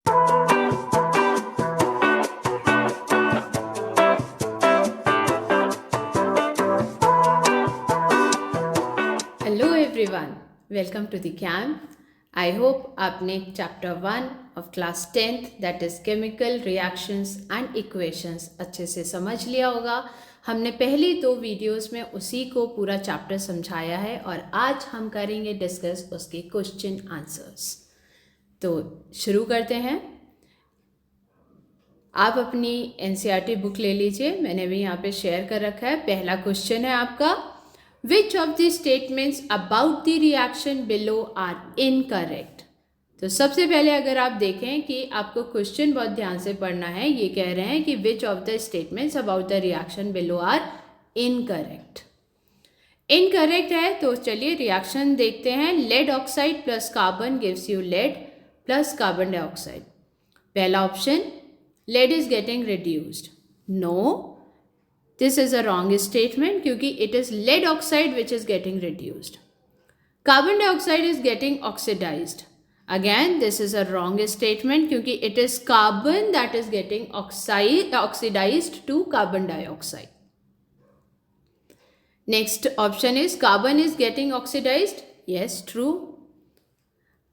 Hello everyone, welcome to the camp. I hope आपने chapter 1 of class 10th that is chemical reactions and equations अच्छे से समझ लिया होगा। हमने पहली 2 वीडियोस में उसी को पूरा चैप्टर समझाया है और आज हम करेंगे डिस्कस उसके क्वेश्चन आंसर्स। तो शुरू करते हैं। आप अपनी एनसीईआरटी बुक ले लीजिए, मैंने भी यहाँ पे शेयर कर रखा है। पहला क्वेश्चन है आपका, Which of the statements about the reaction below are incorrect? तो सबसे पहले अगर आप देखें कि आपको क्वेश्चन बहुत ध्यान से पढ़ना है, ये कह रहे हैं कि which of the statements about the reaction below are incorrect? Incorrect है तो चलिए रिएक्शन देखते हैं। Lead oxide plus carbon gives you lead plus carbon dioxide. पहला option, lead is getting reduced. No, this is a wrong statement क्योंकि it is lead oxide which is getting reduced. Carbon dioxide is getting oxidized. Again, this is a wrong statement क्योंकि it is carbon that is getting oxidized to carbon dioxide. Next option is carbon is getting oxidized. Yes, true.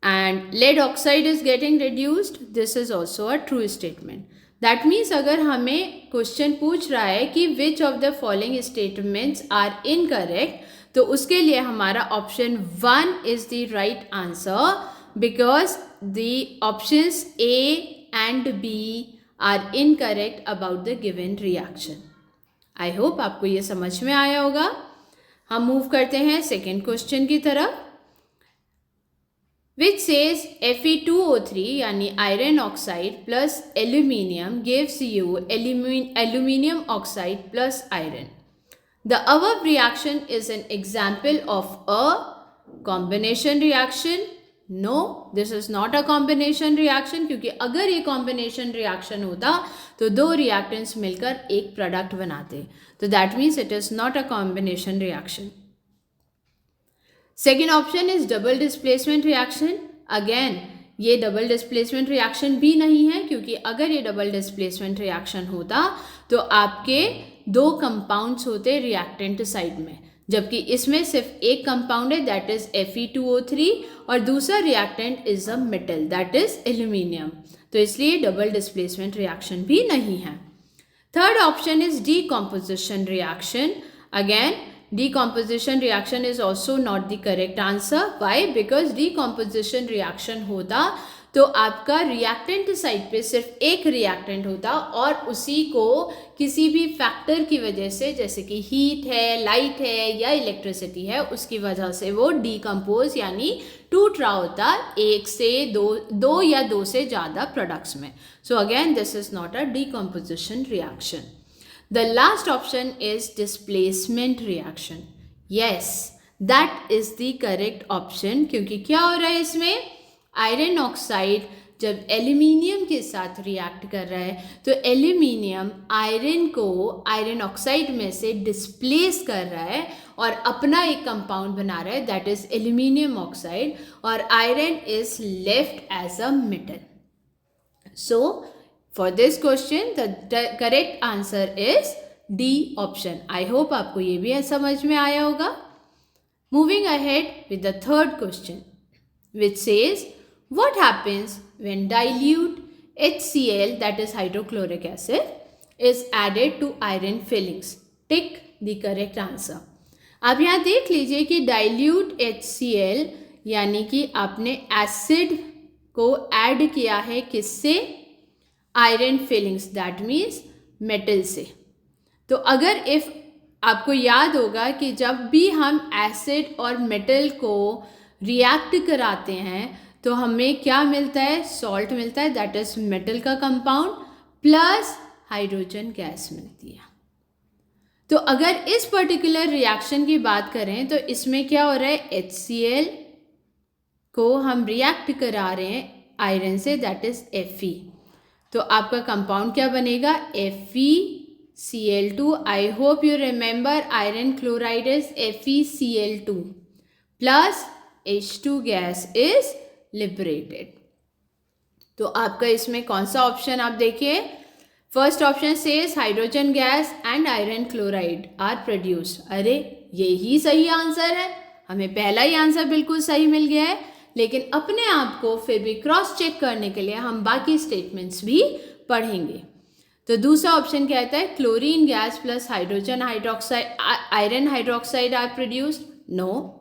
And lead oxide is getting reduced. This is also a true statement. That means अगर हमें question पूछ रहा है कि which of the following statements are incorrect, तो उसके लिए हमारा option 1 is the right answer because the options a and b are incorrect about the given reaction. I hope आपको ये समझ में आया होगा। हम मूव करते हैं सेकेंड क्वेश्चन की तरफ, which says Fe2O3 यानी iron oxide plus aluminium gives you aluminium oxide plus iron. The above reaction is an example of a combination reaction. No, this is not a combination reaction क्योंकि अगर ये combination reaction होता तो 2 reactants मिलकर एक product बनाते, तो that means it is not a combination reaction. Second option is double displacement reaction. Again ये डबल डिस्प्लेसमेंट रिएक्शन भी नहीं है क्योंकि अगर ये डबल डिस्प्लेसमेंट रिएक्शन होता तो आपके 2 कंपाउंड्स होते रिएक्टेंट साइड में, जबकि इसमें सिर्फ एक कंपाउंड है दैट इज Fe2O3 और दूसरा reactant is a metal that is aluminium, तो इसलिए डबल डिस्प्लेसमेंट रिएक्शन भी नहीं है। Third option is decomposition reaction. Again decomposition reaction is also not the correct answer. Why? Because decomposition reaction होता तो आपका रिएक्टेंट साइड पे सिर्फ एक रिएक्टेंट होता और उसी को किसी भी फैक्टर की वजह से, जैसे कि हीट है, लाइट है या इलेक्ट्रिसिटी है, उसकी वजह से वो डीकम्पोज यानी टूट रहा होता एक से दो या दो से ज़्यादा प्रोडक्ट्स में। So again this is not a decomposition reaction. The last option is displacement reaction. Yes, that is the correct option क्योंकि क्या हो रहा है इसमें, आयरन ऑक्साइड जब एल्यूमिनियम के साथ रिएक्ट कर रहा है तो एल्यूमिनियम आयरन को आयरन ऑक्साइड में से डिस्प्लेस कर रहा है और अपना एक कंपाउंड बना रहा है दैट इज एल्यूमिनियम ऑक्साइड और iron is left as a metal. So For this question, the correct answer is D option. I hope आपको ये भी समझ में आया होगा। Moving ahead with the third question, which says, what happens when dilute HCl, that is hydrochloric acid, is added to iron fillings? Tick the correct answer. अब यहाँ देख लीजिए कि dilute HCl यानी कि आपने एसिड को ऐड किया है किससे, iron filings that means metal से। तो अगर इफ आपको याद होगा कि जब भी हम एसिड और मेटल को रिएक्ट कराते हैं तो हमें क्या मिलता है, सॉल्ट मिलता है दैट इज मेटल का कंपाउंड प्लस हाइड्रोजन गैस मिलती है। तो अगर इस पर्टिकुलर रिएक्शन की बात करें तो इसमें क्या हो रहा है, HCl को हम रिएक्ट करा रहे हैं iron say that is Fe, तो आपका कंपाउंड क्या बनेगा, FeCl2। I hope you remember iron chloride is FeCl2 plus H2 gas is liberated. तो आपका इसमें कौन सा ऑप्शन आप देखिए, first option says hydrogen gas and iron chloride are produced. अरे यही सही आंसर है, हमें पहला ही आंसर बिल्कुल सही मिल गया है, लेकिन अपने आप को फिर भी क्रॉस चेक करने के लिए हम बाकी स्टेटमेंट्स भी पढ़ेंगे। तो दूसरा ऑप्शन कहता है chlorine gas plus hydrogen hydroxide iron hydroxide are produced, no.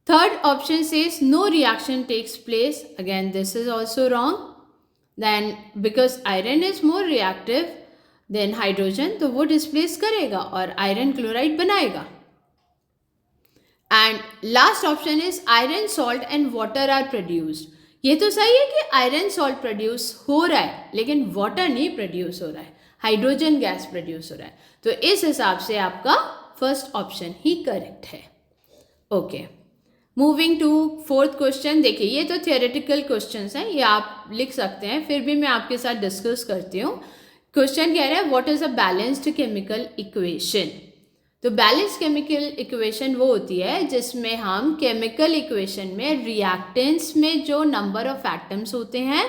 Third option says no reaction takes place, again this is also wrong. Then because iron is more reactive than hydrogen, तो वो displace करेगा और iron chloride बनाएगा। And last option is iron salt and water are produced. ये तो सही है कि आयरन सॉल्ट प्रोड्यूस हो रहा है, लेकिन वाटर नहीं प्रोड्यूस हो रहा है, हाइड्रोजन गैस प्रोड्यूस हो रहा है। तो इस हिसाब से आपका फर्स्ट ऑप्शन ही करेक्ट है। Okay, moving to fourth question. देखिए ये तो थियोरेटिकल क्वेश्चंस हैं, ये आप लिख सकते हैं, फिर भी मैं आपके साथ डिस्कस करती हूँ। क्वेश्चन कह रहा है what is a balanced chemical equation. तो बैलेंस्ड केमिकल इक्वेशन वो होती है जिसमें हम केमिकल इक्वेशन में रिएक्टेंट्स में जो नंबर ऑफ एटम्स होते हैं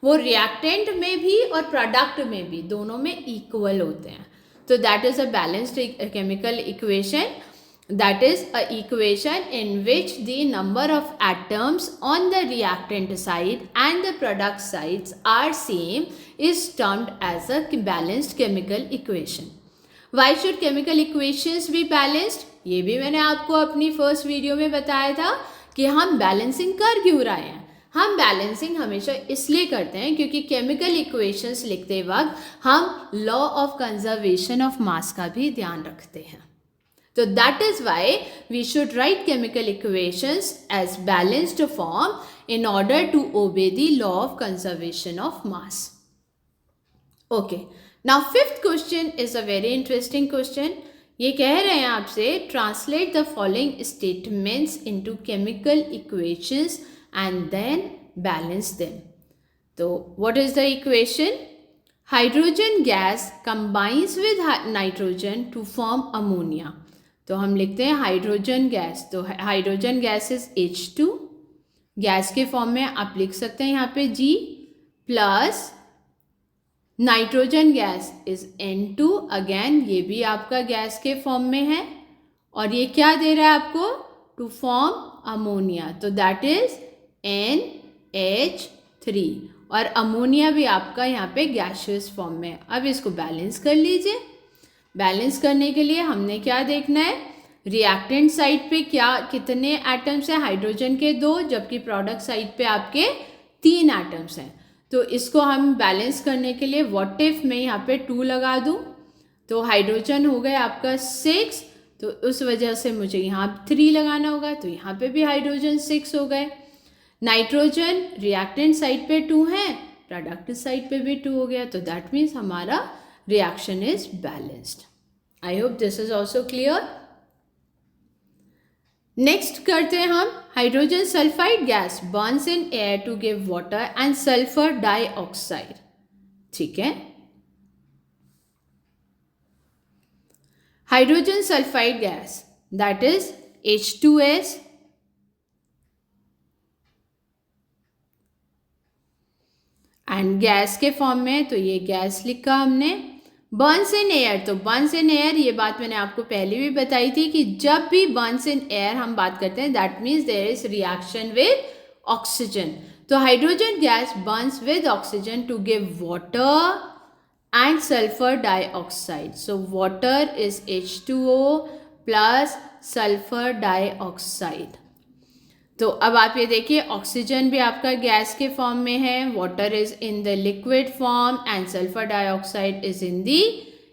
वो रिएक्टेंट में भी और प्रोडक्ट में भी दोनों में इक्वल होते हैं। तो that is a balanced chemical equation. That is a equation in which the number of atoms on the reactant side and the product sides are same is termed as a balanced chemical equation. Why should chemical equations be balanced? ये भी मैंने आपको अपनी first video में बताया था कि हम बैलेंसिंग कर क्यों रहे हैं. हम बैलेंसिंग हमेशा इसलिए करते हैं क्योंकि केमिकल इक्वेशंस लिखते वक्त हम law of conservation of mass का भी ध्यान रखते हैं. So that is why we should write chemical equations as balanced form in order to obey the law of conservation of mass. Okay. Now fifth question is a very interesting question. ये कह रहे हैं आपसे translate the following statements into chemical equations and then balance them. So what is the equation? Hydrogen gas combines with nitrogen to form ammonia. तो हम लिखते हैं hydrogen gas. तो hydrogen gas is H2. Gas के form में आप लिख सकते हैं यहाँ पे G plus nitrogen gas is N2. Again ये भी आपका गैस के फॉर्म में है और ये क्या दे रहा है आपको? To form ammonia. तो दैट इज NH3 और अमोनिया भी आपका यहाँ पे गैसियस फॉर्म में है. अब इसको बैलेंस कर लीजिए. बैलेंस करने के लिए हमने क्या देखना है? रिएक्टेंट साइड पे क्या कितने एटम्स हैं? हाइड्रोजन के 2, जबकि प्रोडक्ट साइड पे आपके 3 एटम्स हैं. तो इसको हम बैलेंस करने के लिए व्हाट इफ मैं यहाँ पे 2 लगा दूँ तो हाइड्रोजन हो गया आपका 6. तो उस वजह से मुझे यहाँ 3 लगाना होगा. तो यहाँ पे भी हाइड्रोजन 6 हो गए. नाइट्रोजन रिएक्टेंट साइड पे 2 हैं, प्रोडक्ट साइड पे भी 2 हो गया. तो दैट मीन्स हमारा reaction is balanced. I hope this is also clear. Next करते हैं हम hydrogen sulphide gas burns in air to give water and sulfur dioxide. ठीक है. Hydrogen sulphide gas that is H2S and gas के form में. तो ये gas लिखा हमने. Burns in air. तो बर्न्स इन एयर ये बात मैंने आपको पहले भी बताई थी कि जब भी बर्न्स इन एयर हम बात करते हैं that means there is reaction with oxygen. तो hydrogen gas burns with oxygen to give water and sulphur dioxide. So water is H2O plus sulphur dioxide. तो अब आप ये देखिए ऑक्सीजन भी आपका गैस के फॉर्म में है, water is in the liquid form and sulphur dioxide is in the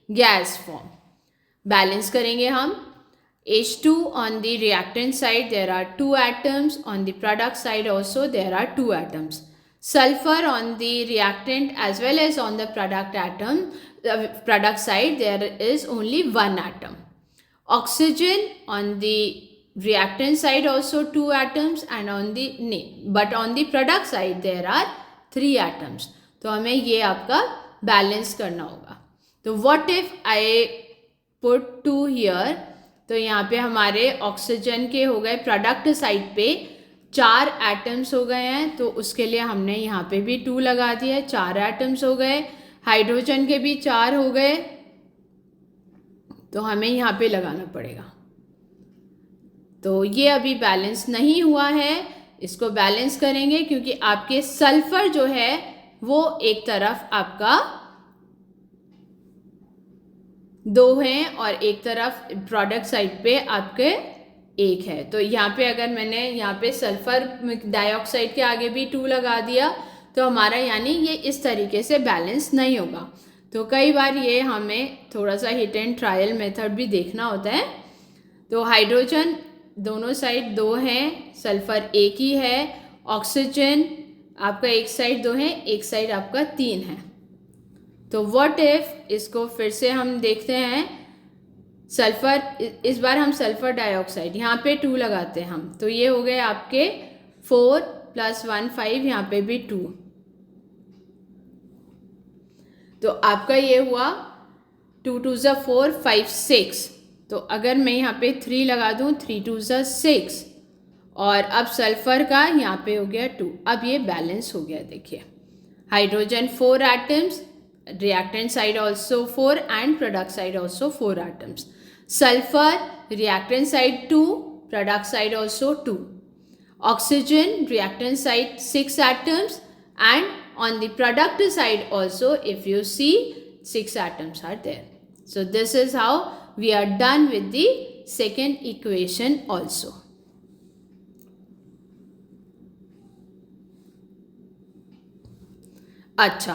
gas form. Balance करेंगे हम. H2 on the reactant side there are 2 atoms, on the product side also there are 2 atoms. Sulfur on the reactant as well as on the product side there is only 1 atom. Oxygen on the reactant side also 2 atoms and but on the product side there are 3 atoms. तो हमें ये आपका balance करना होगा. तो what if I put 2 here? तो यहाँ पे हमारे ऑक्सीजन के हो गए प्रोडक्ट साइड पे 4 एटम्स हो गए हैं, तो उसके लिए हमने यहाँ पे भी 2 लगा दिया है, 4 एटम्स हो गए। हाइड्रोजन के भी 4 हो गए, तो हमें यहाँ पे लगाना पड़ेगा। तो ये अभी बैलेंस नहीं हुआ है, इसको बैलेंस करेंगे क्योंकि आपके सल्फर जो है वो एक तरफ आपका 2 है और एक तरफ प्रोडक्ट साइड पे आपके 1 है। तो यहाँ पे अगर मैंने यहाँ पे सल्फर डाइऑक्साइड के आगे भी 2 लगा दिया तो हमारा यानी ये इस तरीके से बैलेंस नहीं होगा। तो कई बार ये हमें थोड़ा सा हिट एंड ट्रायल मेथड भी देखना होता है। तो हाइड्रोजन दोनों साइड 2 हैं, सल्फर 1 ही है, ऑक्सीजन आपका एक साइड 2 है, एक साइड आपका 3 है। तो व्हाट इफ, इसको फिर से हम देखते हैं, सल्फर, इस बार हम सल्फर डाइऑक्साइड यहाँ पे 2 लगाते हैं हम, तो ये हो गए आपके 4 + 1 5, यहाँ पे भी 2, तो आपका ये हुआ 2 × 2 = 4 5 6। तो अगर मैं यहाँ पे 3 लगा दूँ, 3 × 2 = 6, और अब सल्फर का यहाँ पे हो गया 2। अब ये बैलेंस हो गया। देखिए hydrogen 4 atoms, reactant side also 4 and product side also 4 atoms. Sulfur reactant side 2, product side also 2. Oxygen reactant side 6 atoms and on the product side also if you see 6 atoms are there. So this is how we are done with the second equation also. अच्छा,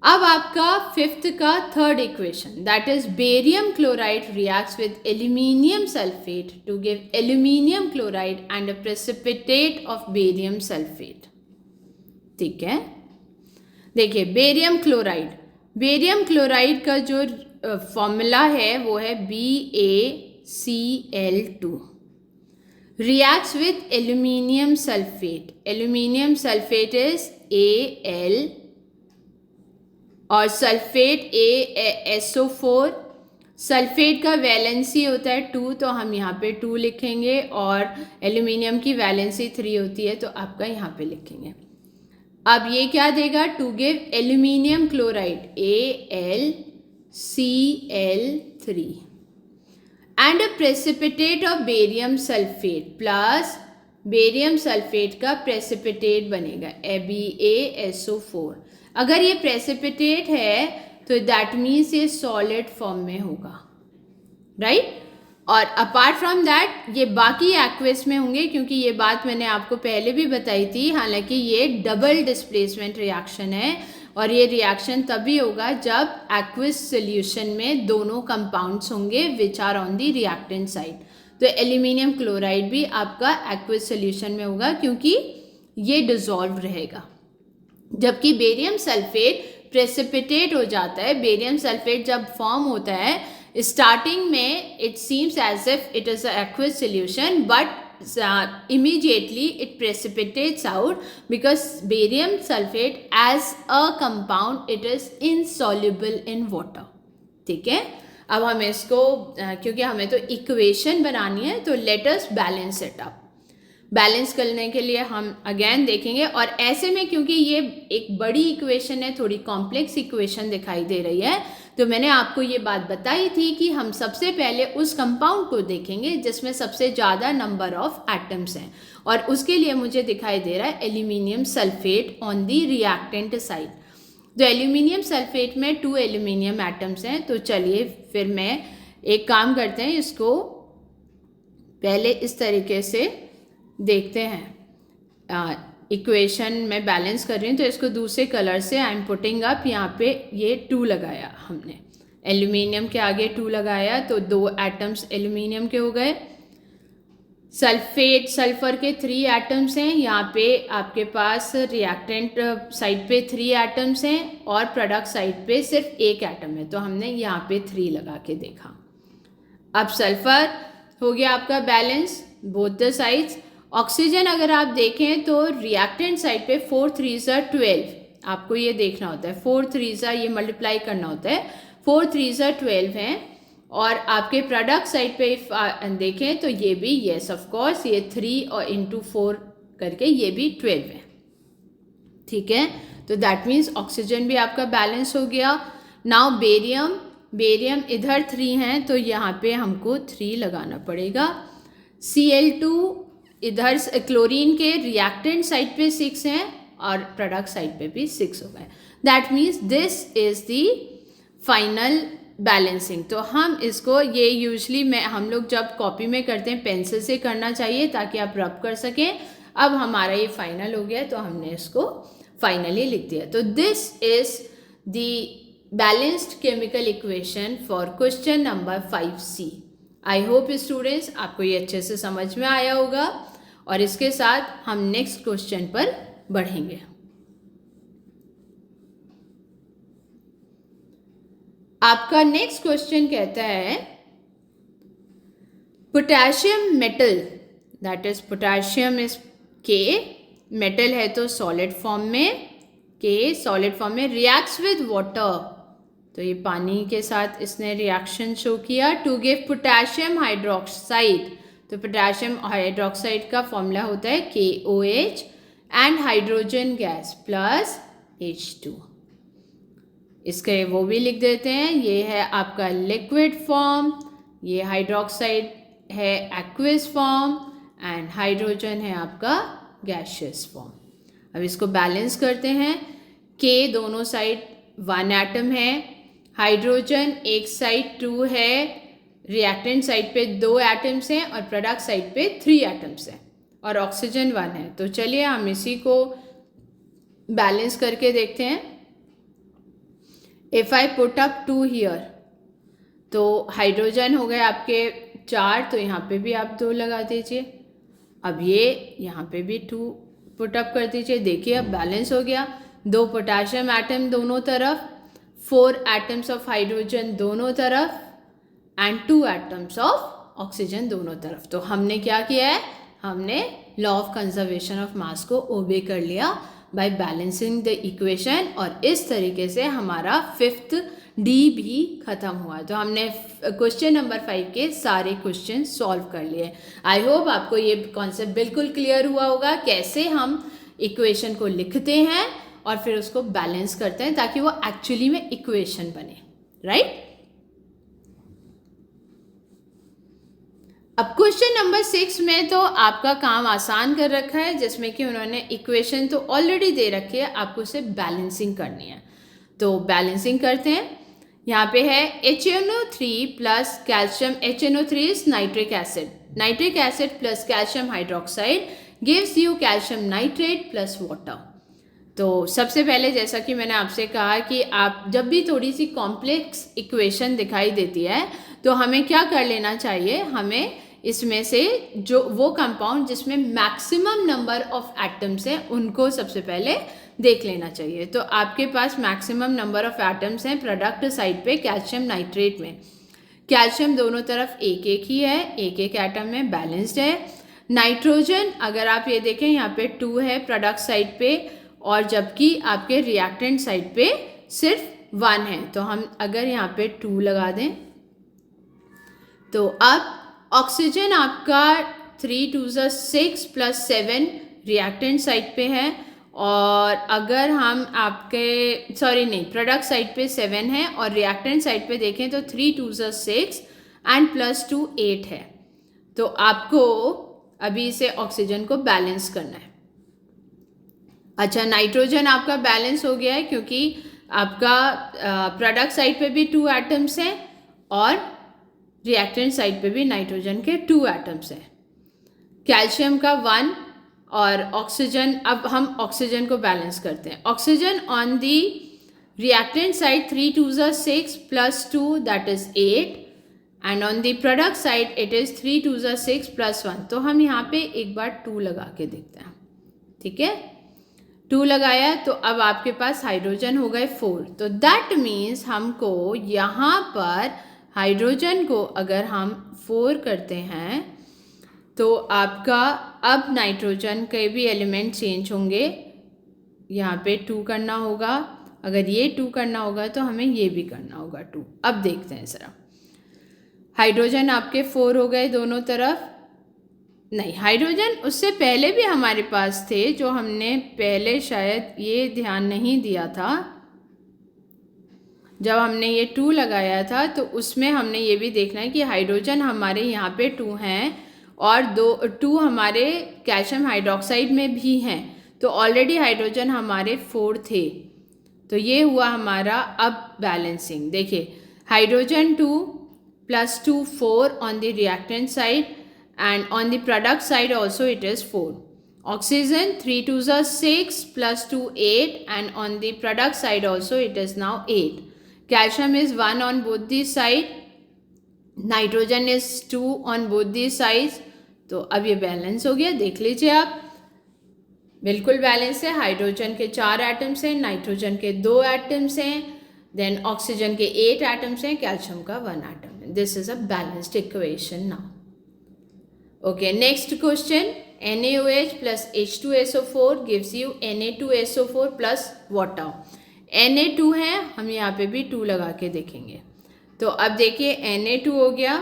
अब आपका 5th का 3rd equation, that is barium chloride reacts with aluminium sulphate to give aluminium chloride and a precipitate of barium sulphate. ठीक है, देखिए barium chloride का जो formula है वो है BaCl2, reacts with aluminium sulfate. Aluminium sulfate is Al और sulphate ASO4। Sulphate का वैलेंसी होता है 2, तो हम यहाँ पे 2 लिखेंगे, और एल्यूमिनियम की वैलेंसी 3 होती है, तो आपका यहाँ पे लिखेंगे। अब ये क्या देगा, to give aluminium chloride AlCl3 and a precipitate of barium sulphate plus barium sulphate का प्रेसिपिटेट बनेगा BaSO4। अगर ये प्रेसिपिटेट है तो दैट मीन्स ये सॉलिड फॉर्म में होगा, राइट। और अपार्ट फ्रॉम दैट ये बाकी एक्वेस में होंगे, क्योंकि ये बात मैंने आपको पहले भी बताई थी। हालांकि ये डबल डिस्प्लेसमेंट रिएक्शन है, और ये रिएक्शन तभी होगा जब एक्विस सोल्यूशन में दोनों कंपाउंड्स होंगे which are on the reactant side. तो एल्यूमिनियम क्लोराइड भी आपका एक्विस सोल्यूशन में होगा क्योंकि ये डिसॉल्व रहेगा, जबकि बेरियम सल्फेट प्रेसिपिटेट हो जाता है। बेरियम सल्फेट जब फॉर्म होता है, स्टार्टिंग में it seems as if it is a aqueous solution, but immediately it precipitates out because barium sulfate as a compound it is insoluble in water। ठीक है, अब हम इसको क्योंकि हमें तो इक्वेशन बनानी है, तो let us balance it up. Balance करने के लिए हम अगेन देखेंगे, और ऐसे में क्योंकि ये एक बड़ी इक्वेशन है, थोड़ी कॉम्प्लेक्स इक्वेशन दिखाई दे रही है, तो मैंने आपको ये बात बताई थी कि हम सबसे पहले उस कंपाउंड को देखेंगे जिसमें सबसे ज़्यादा नंबर ऑफ एटम्स हैं, और उसके लिए मुझे दिखाई दे रहा है aluminium sulphate on the reactant side. तो एल्यूमिनियम सल्फेट में 2 एल्यूमिनियम एटम्स हैं। तो चलिए फिर मैं एक काम करते हैं, इसको पहले इस तरीके से देखते हैं। इक्वेशन में बैलेंस कर रही हूँ, तो इसको दूसरे कलर से आई एम पुटिंग अप। यहाँ पे ये 2 लगाया हमने, एल्यूमिनियम के आगे 2 लगाया, तो 2 एटम्स एल्यूमिनियम के हो गए। सल्फर के 3 एटम्स हैं, यहाँ पे आपके पास रिएक्टेंट साइड पे 3 एटम्स हैं, और प्रोडक्ट साइड पे सिर्फ 1 एटम है, तो हमने यहाँ पे 3 लगा के देखा। अब सल्फर हो गया आपका balance both the sides. Oxygen अगर आप देखें तो रिएक्टेंट साइड पे 4 3s are 12, आपको ये देखना होता है, 4 3s ये मल्टीप्लाई करना होता है, 4 3s are 12 हैं, और आपके प्रोडक्ट साइड पे देखें तो ये भी येस ऑफ कोर्स, ये 3 और इंटू 4 करके ये भी 12 है, ठीक है। तो दैट मीन्स ऑक्सीजन भी आपका बैलेंस हो गया। नाउ बेरियम, बेरियम इधर 3 हैं तो यहाँ पे हमको 3 लगाना पड़ेगा। Cl2 इधर क्लोरीन के रिएक्टेंट साइड पे 6 हैं और प्रोडक्ट साइड पे भी 6 हो गए। That means this is the final balancing. तो हम इसको, ये यूजली हम लोग जब कॉपी में करते हैं पेंसिल से करना चाहिए ताकि आप रब कर सकें। अब हमारा ये फाइनल हो गया तो हमने इसको फाइनली लिख दिया। तो this is the balanced chemical equation for question number 5C। I hope students आपको ये अच्छे से समझ में आया होगा और इसके साथ हम नेक्स्ट क्वेश्चन पर बढ़ेंगे। आपका नेक्स्ट क्वेश्चन कहता है potassium metal, that is potassium is के, मेटल है तो सॉलिड फॉर्म में, के सॉलिड फॉर्म में, रिएक्ट्स विद वाटर, तो ये पानी के साथ इसने रिएक्शन शो किया टू गिव पोटेशियम हाइड्रोक्साइड। तो पोटेशियम हाइड्रोक्साइड का फॉर्मूला होता है KOH and hydrogen gas plus H2। इसके वो भी लिख देते हैं, ये है आपका लिक्विड फॉर्म, ये हाइड्रोक्साइड है एक्वियस फॉर्म एंड हाइड्रोजन है आपका गैसियस फॉर्म। अब इसको बैलेंस करते हैं। K दोनों साइड 1 एटम है, हाइड्रोजन एक साइड 2 है, रिएक्टेंट साइड पे 2 एटम्स हैं और प्रोडक्ट साइड पे 3 एटम्स हैं और ऑक्सीजन 1 है। तो चलिए हम इसी को बैलेंस करके देखते हैं। If I put up 2 here, तो हाइड्रोजन हो गए आपके 4, तो यहाँ पे भी आप 2 लगा दीजिए। अब ये यहाँ पे भी 2 पुट अप कर दीजिए। देखिए अब बैलेंस हो गया। 2 पोटेशियम एटम दोनों तरफ, 4 एटम्स ऑफ हाइड्रोजन दोनों तरफ एंड 2 एटम्स ऑफ ऑक्सीजन दोनों तरफ। तो हमने क्या किया है, हमने law of conservation of mass को ओबे कर लिया बाय बैलेंसिंग द इक्वेशन, और इस तरीके से हमारा 5th D भी खत्म हुआ। तो हमने क्वेश्चन नंबर 5 के सारे क्वेश्चन सॉल्व कर लिए। आई होप आपको ये कॉन्सेप्ट बिल्कुल क्लियर हुआ होगा, कैसे हम इक्वेशन को लिखते हैं और फिर उसको बैलेंस करते हैं ताकि वो एक्चुअली में इक्वेशन बने, राइट। अब क्वेश्चन नंबर 6 में तो आपका काम आसान कर रखा है, जिसमें कि उन्होंने इक्वेशन तो ऑलरेडी दे रखी है, आपको सिर्फ बैलेंसिंग करनी है। तो बैलेंसिंग करते हैं। यहाँ पे है HNO3 plus calcium, HNO3 is nitric acid, nitric acid plus calcium hydroxide gives you calcium nitrate plus water. तो सबसे पहले जैसा कि मैंने आपसे कहा कि आप जब भी थोड़ी सी कॉम्प्लेक्स इक्वेशन दिखाई देती है तो हमें क्या कर लेना चाहिए, हमें इसमें से जो वो कंपाउंड जिसमें मैक्सिमम नंबर ऑफ एटम्स हैं उनको सबसे पहले देख लेना चाहिए। तो आपके पास मैक्सिमम नंबर ऑफ एटम्स हैं प्रोडक्ट साइड पे कैल्शियम नाइट्रेट में। कैल्शियम दोनों तरफ एक एक ही है, एक एक एटम में बैलेंस्ड है। नाइट्रोजन अगर आप ये देखें यहाँ पे 2 है प्रोडक्ट साइड पे, और जबकि आपके रिएक्टेंट साइड पे सिर्फ 1 है। तो हम अगर यहाँ पे 2 लगा दें तो अब ऑक्सीजन आपका 3 2 6 प्लस 7 रिएक्टेंट साइड पे है, और अगर हम आपके प्रोडक्ट साइड पे 7 है और रिएक्टेंट साइड पे देखें तो 3 2 6 एंड प्लस 2 8 है। तो आपको अभी इसे ऑक्सीजन को बैलेंस करना है। अच्छा, नाइट्रोजन आपका बैलेंस हो गया है क्योंकि आपका प्रोडक्ट साइड पे भी 2 एटम्स हैं और रिएक्टेंट साइड पे भी नाइट्रोजन के 2 एटम्स हैं। कैल्शियम का 1 और ऑक्सीजन, अब हम ऑक्सीजन को बैलेंस करते हैं। Oxygen on the reactant side 3 2 6 plus 2 that is 8 and on the product side it is 3 2 6 plus 1। तो हम यहाँ पे एक बार 2 लगा के देखते हैं, ठीक है। 2 लगाया तो अब आपके पास हाइड्रोजन हो गए 4। तो दैट मीन्स हमको यहाँ पर हाइड्रोजन को अगर हम 4 करते हैं तो आपका अब नाइट्रोजन के भी एलिमेंट चेंज होंगे। यहाँ पे 2 करना होगा, अगर ये 2 करना होगा तो हमें ये भी करना होगा 2। अब देखते हैं ज़रा। हाइड्रोजन आपके 4 हो गए दोनों तरफ। नहीं, हाइड्रोजन उससे पहले भी हमारे पास थे, जो हमने पहले शायद ये ध्यान नहीं दिया था। जब हमने ये 2 लगाया था तो उसमें हमने ये भी देखना है कि हाइड्रोजन हमारे यहाँ पे 2 हैं और 2 हमारे कैल्शियम हाइड्रोक्साइड में भी हैं, तो ऑलरेडी हाइड्रोजन हमारे 4 थे। तो ये हुआ हमारा अब बैलेंसिंग। देखिए, hydrogen 2 + 2 4 on the reactant side and on the product side also it is 4. Oxygen 3 2s are 6 + 2 8 and on the product side also it is now 8. Calcium is 1 on both the side. Nitrogen is 2 on both the sides. तो अब ये balance हो गया, देख लीजिए आप, बिल्कुल balance है। हाइड्रोजन के 4 एटम्स हैं, नाइट्रोजन के 2 एटम्स हैं, देन ऑक्सीजन के 8 एटम्स हैं, कैल्शियम का 1 एटम है। This is a balanced equation now. Okay, next question. NaOH plus H2SO4 gives you Na2SO4 plus water. Na2 है, हम यहाँ पे भी 2 लगा के देखेंगे। तो अब देखिए Na2 हो गया,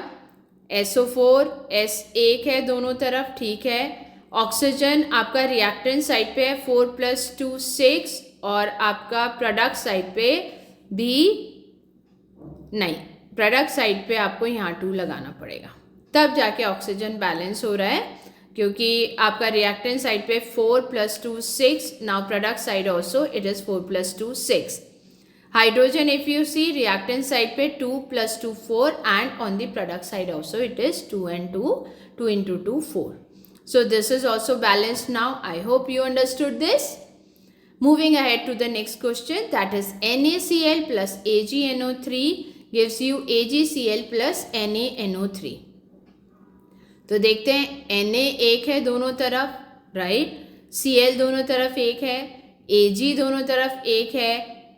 SO4 S1 है दोनों तरफ, ठीक है। ऑक्सीजन आपका रिएक्टेंट साइड पे है, 4 + 2 6, और आपका प्रोडक्ट साइड पे भी नहीं, प्रोडक्ट साइड पे आपको यहाँ 2 लगाना पड़ेगा, तब जाके ऑक्सीजन बैलेंस हो रहा है, क्योंकि आपका रिएक्टेंट साइड पे 4 + 2 6, now product side also it is 4 + 2 6. Hydrogen if you see, reactant side पे 2 + 2 4 and on the product side also it is 2 and 2, 2 × 2 4. So this is also balanced now. I hope you understood this. Moving ahead to the next question, that is NaCl plus AgNO3 gives you AgCl plus NaNO3. तो देखते हैं, Na एक है दोनों तरफ, right, Cl दोनों तरफ एक है, Ag दोनों तरफ एक है,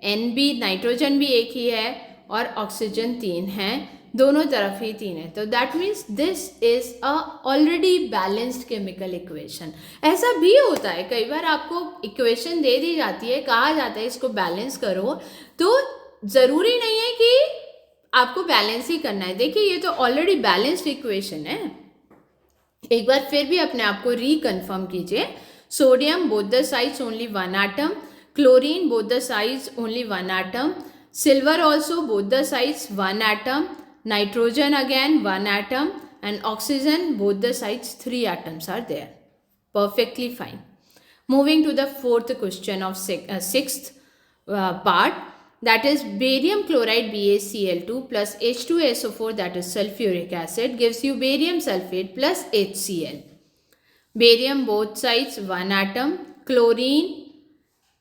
Nb नाइट्रोजन भी एक ही है, और ऑक्सीजन 3 है, दोनों तरफ ही 3 है। तो that means this is a already balanced chemical equation. ऐसा भी होता है, कई बार आपको इक्वेशन दे दी जाती है, कहा जाता है इसको बैलेंस करो, तो ज़रूरी नहीं है कि आपको बैलेंस ही करना है। देखिए, ये तो ऑलरेडी बैलेंस्ड इक्वेशन है। एक बार फिर भी अपने आप को रिकन्फर्म कीजिए। Sodium both the sides only 1 atom, chlorine both the sides only 1 atom, silver also both the sides 1 atom, nitrogen again 1 atom, and oxygen both the sides 3 atoms are there. Perfectly fine. Moving to the fourth question of sixth part, that is barium chloride BaCl2 plus H2SO4, that is sulfuric acid, gives you barium sulfate plus HCl. Barium both sides 1 atom, chlorine,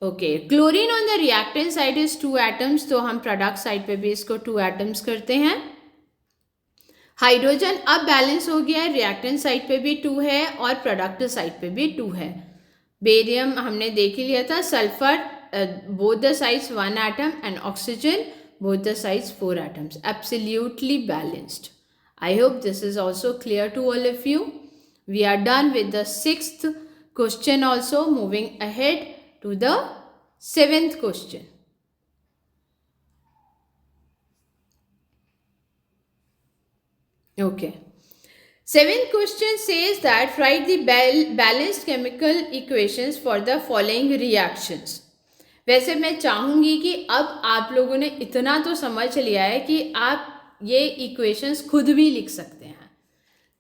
okay, chlorine on the reactant side is 2 atoms, तो हम product side पे भी इसको 2 atoms करते हैं। Hydrogen अब balance हो गया है, रिएक्टेंट साइड पे भी 2 है और प्रोडक्ट साइड पे भी 2 है। बेरियम हमने देख ही लिया था, sulphur both the sides 1 atom and oxygen both the sides 4 atoms, absolutely balanced. I hope this is also clear to all of you. We are done with the 6th question also, moving ahead to the 7th question. Okay. 7th question says that write the balanced chemical equations for the following reactions. वैसे मैं चाहूँगी कि अब आप लोगों ने इतना तो समझ लिया है कि आप ये इक्वेशंस खुद भी लिख सकते हैं।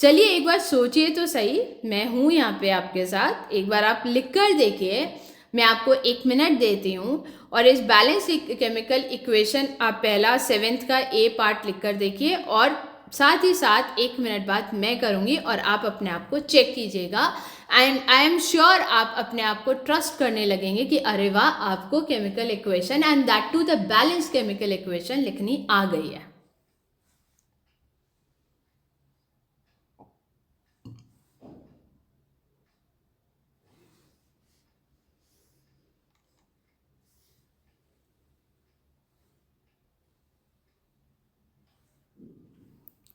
चलिए एक बार सोचिए तो सही, मैं हूँ यहाँ पे आपके साथ, एक बार आप लिख कर देखिए। मैं आपको 1 मिनट देती हूँ और इस बैलेंस केमिकल इक्वेशन आप पहला 7th का A पार्ट लिख कर देखिए, और साथ ही साथ 1 मिनट बाद मैं करूँगी और आप अपने आप को चेक कीजिएगा, एंड आई एम श्योर आप अपने आप को ट्रस्ट करने लगेंगे कि अरे वाह, आपको chemical equation and that too the balance chemical equation लिखनी आ गई है।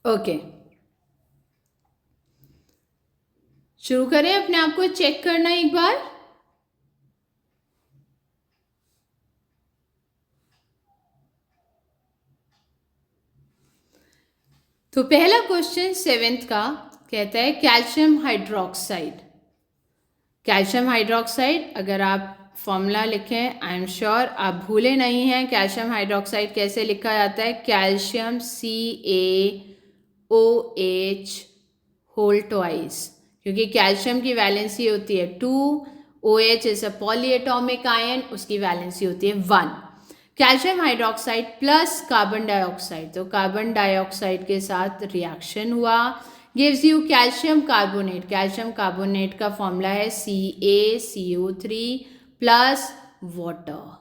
ओके, शुरू करें अपने आप को चेक करना एक बार। तो पहला क्वेश्चन 7th का कहता है कैल्शियम हाइड्रोक्साइड। कैल्शियम हाइड्रोक्साइड, अगर आप फॉर्मूला लिखें, आई एम श्योर आप भूले नहीं हैं कैल्शियम हाइड्रोक्साइड कैसे लिखा जाता है। कैल्शियम CaOH होल ट्वाइस, क्योंकि कैल्शियम की वैलेंसी होती है 2, OH is a polyatomic ion, उसकी वैलेंसी होती है 1। Calcium hydroxide plus carbon dioxide, तो कार्बन डाइऑक्साइड के साथ रिएक्शन हुआ, gives you calcium carbonate. Calcium carbonate का फॉर्मूला है CaCO3 प्लस वाटर।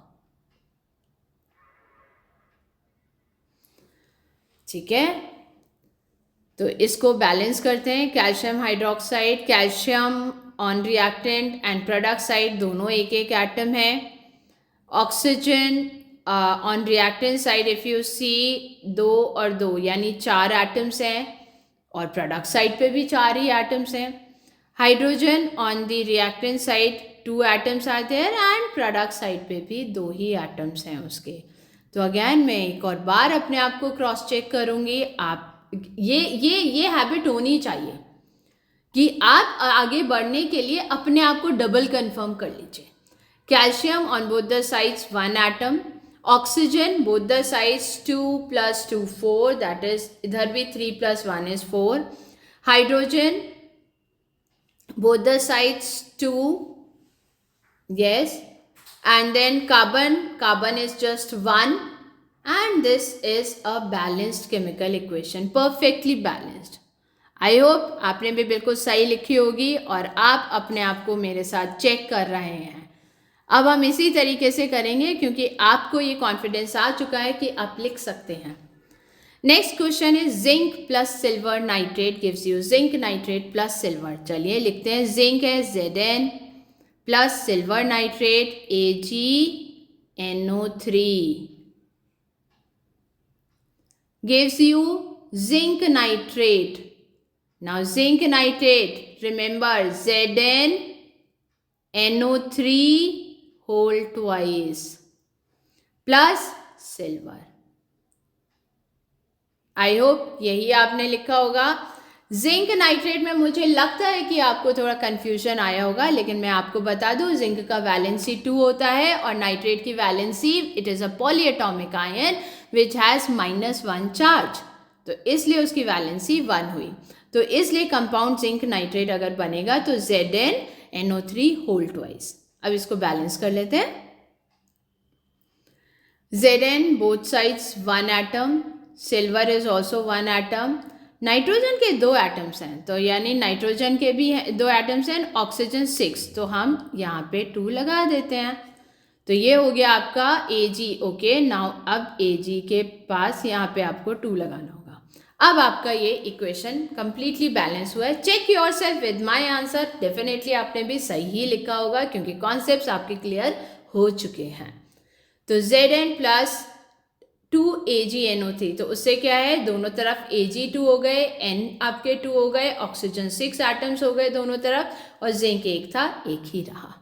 ठीक है, तो इसको बैलेंस करते हैं। Calcium hydroxide, calcium on reactant and product side दोनों एक एक एटम है। Oxygen on reactant side if you see 2 और 2 यानी 4 एटम्स हैं, और प्रोडक्ट साइड पे भी 4 ही एटम्स हैं। Hydrogen on the reactant side 2 atoms are there and product side पे भी 2 ही एटम्स हैं उसके। तो अगेन मैं एक और बार अपने आप को क्रॉस चेक करूँगी। आप ये हैबिट होनी चाहिए कि आप आगे बढ़ने के लिए अपने आप को डबल कंफर्म कर लीजिए। Calcium on both the sides 1 atom, oxygen both the sides 2 + 2 4, that is इधर भी 3 + 1 is 4। Hydrogen both the sides 2, yes, and then carbon is just 1, and this is a balanced chemical equation, perfectly balanced। I hope आपने भी बिल्कुल सही लिखी होगी और आप अपने आप को मेरे साथ चेक कर रहे हैं। अब हम इसी तरीके से करेंगे क्योंकि आपको ये कॉन्फिडेंस आ चुका है कि आप लिख सकते हैं। Next question is zinc plus silver nitrate gives you zinc nitrate plus silver. चलिए लिखते हैं, जिंक है Zn plus silver nitrate AgNO3 gives you zinc nitrate। Now zinc nitrate, remember ZnNO3 whole twice plus silver। I hope यही आपने लिखा होगा। Zinc nitrate में मुझे लगता है कि आपको थोड़ा कंफ्यूजन आया होगा, लेकिन मैं आपको बता दूं जिंक का वैलेंसी 2 होता है और नाइट्रेट की valency, it is a polyatomic ion which has -1 charge, तो इसलिए उसकी वैलेंसी 1 हुई। तो इसलिए कंपाउंड जिंक नाइट्रेट अगर बनेगा तो ZnNO3 होल ट्वाइस। अब इसको बैलेंस कर लेते हैं। Zn both sides 1 atom, silver is also 1 atom. Nitrogen के 2 एटम्स हैं, तो यानी नाइट्रोजन के भी 2 एटम्स हैं, ऑक्सीजन 6, तो हम यहाँ पे 2 लगा देते हैं। तो ये हो गया आपका Ag। ओके, नाउ अब Ag के पास यहाँ पे आपको 2 लगाना होगा। अब आपका ये इक्वेशन कंप्लीटली बैलेंस हुआ है। Check yourself with my answer. Definitely आपने भी सही ही लिखा होगा क्योंकि कॉन्सेप्ट आपके क्लियर हो चुके हैं। तो Zn प्लस 2 AgNO3, तो उससे क्या है, दोनों तरफ Ag2 हो गए, N आपके 2 हो गए, ऑक्सीजन 6 एटम्स हो गए दोनों तरफ, और जिंक एक था, एक ही रहा।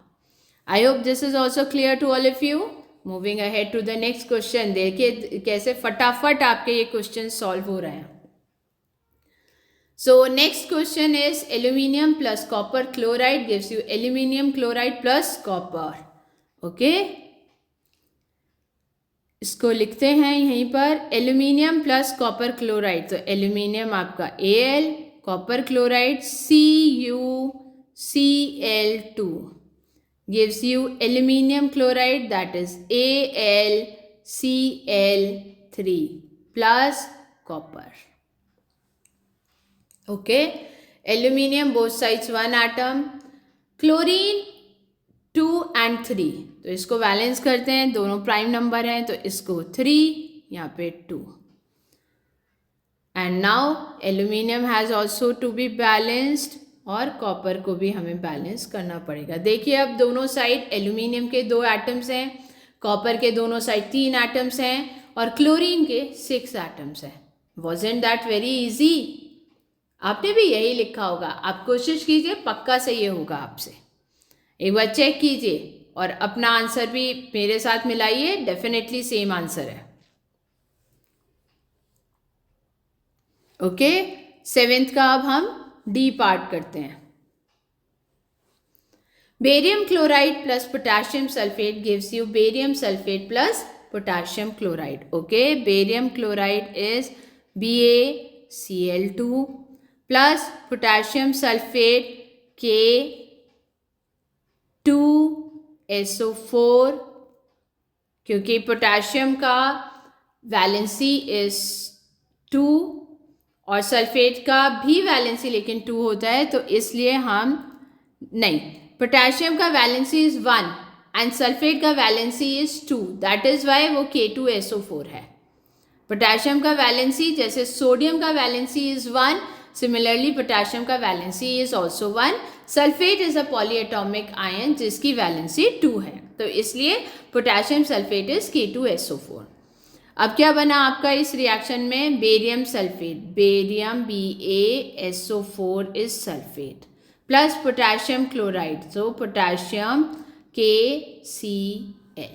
I hope this is also clear to all of you. Moving ahead to the next question. देखिए कैसे फटाफट आपके ये क्वेश्चन सॉल्व हो रहे हैं। So next question is aluminium plus copper chloride gives you aluminium chloride plus copper. Okay, इसको लिखते हैं यहीं पर, एल्यूमिनियम प्लस कॉपर क्लोराइड। तो एल्यूमिनियम आपका Al, copper chloride CuCl2 gives you aluminium chloride, that is AlCl3 plus copper। Okay, aluminium both sides 1 atom, chlorine 2 and 3, तो इसको balance करते हैं, दोनों प्राइम नंबर हैं, तो इसको 3, यहाँ पे 2। And now aluminium has also to be balanced, और कॉपर को भी हमें बैलेंस करना पड़ेगा। देखिए अब दोनों साइड एल्यूमिनियम के 2 एटम्स हैं, कॉपर के दोनों साइड 3 एटम्स हैं, और क्लोरीन के 6 एटम्स हैं। वॉज़न्ट दैट वेरी इजी? आपने भी यही लिखा होगा। आप कोशिश कीजिए, पक्का से ये होगा आपसे। एक बार चेक कीजिए और अपना आंसर भी मेरे साथ मिलाइए, डेफिनेटली सेम आंसर है। ओके, सेवेंथ का अब हम डी पार्ट करते हैं. Barium chloride plus potassium sulphate gives you barium sulphate plus potassium chloride. Okay, barium chloride is BaCl2 plus potassium sulphate K2SO4, क्योंकि पोटेशियम का वैलेंसी इज 2 और sulphate का भी वैलेंसी लेकिन 2 होता है, तो इसलिए हम नहीं, पोटेशियम का वैलेंसी इज 1 एंड सल्फेट का valency is 2, that is why वो K2SO4 है. पोटेशियम का वैलेंसी जैसे सोडियम का वैलेंसी इज 1, सिमिलरली पोटेशियम का valency is also 1. Sulphate is a polyatomic ion जिसकी वैलेंसी 2 है, तो इसलिए पोटेशियम सल्फेट इज K2SO4. अब क्या बना आपका इस रिएक्शन में? Barium sulphate, barium BaSO4 is sulphate plus potassium chloride, so potassium KCl.